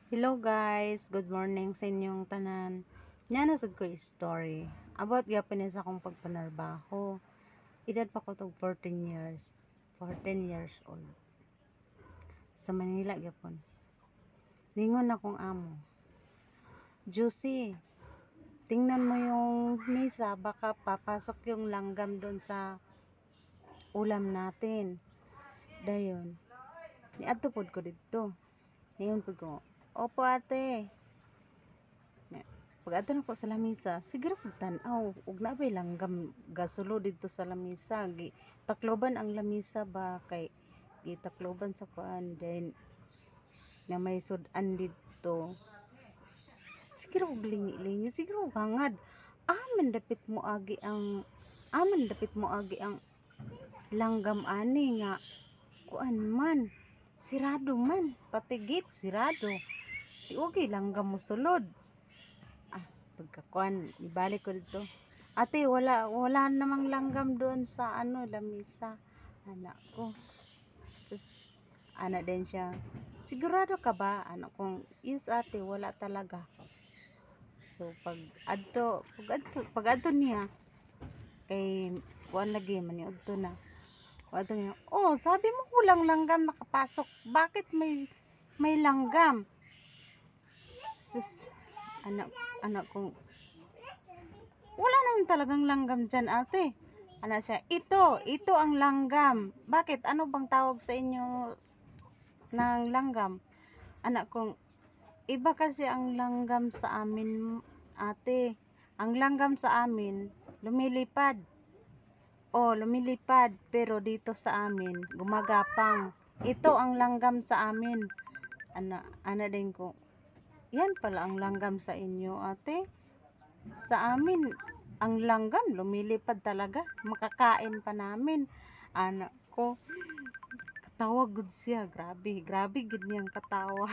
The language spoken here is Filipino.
Hello guys, good morning sa inyong tanan. Nya nasad ko story about gyapon sa akong pagpanarbaho. Edad pa ko tog 14 years. 14 years old. Sa Manila gyapon. Ningon akong amo. Juicy, tingnan mo yung misa, baka papasok yung langgam doon sa ulam natin. Dayon, niadto pod ko dito. Ngayon pod ko, opo ate. Pag ato na ko sa lamisa, siguro kung tanaw, ug nabay langgam gasulo dito sa lamisa. Takloban ang lamisa ba kay gitakloban sa kuan then na may sudan dito. Siguro og lingi-lingi, siguro hangad. Aman dapit mo agi ang langgam ani nga kuan man. Sirado man, pati gate sirado. Tiugi langgam mo sulod. Pagkakuan, ibalik ko dito. Ate, wala namang langgam doon sa lamisa. Anak ko. Sus, anak din siya. Sigurado ka ba? Anak kong, yes ate, wala talaga. So, pag adto niya, kay kuan lagi, maniudto na. Pag adto niya, oh, sabi mo walang langgam nakapasok. Bakit may langgam? Sus, anak kong, wala naman talagang langgam dyan ate. Ano siya, ito ang langgam. Bakit? Ano bang tawag sa inyo ng langgam? Anak kong, iba kasi ang langgam sa amin ate. Ang langgam sa amin, lumilipad. Lumilipad. Pero dito sa amin, gumagapang. Ito ang langgam sa amin. Ana din ko, yan pala ang langgam sa inyo ate. Sa amin, ang langgam lumilipad talaga. Makakain pa namin. Anak ko, katawa gud siya. Grabe gud niyang katawa.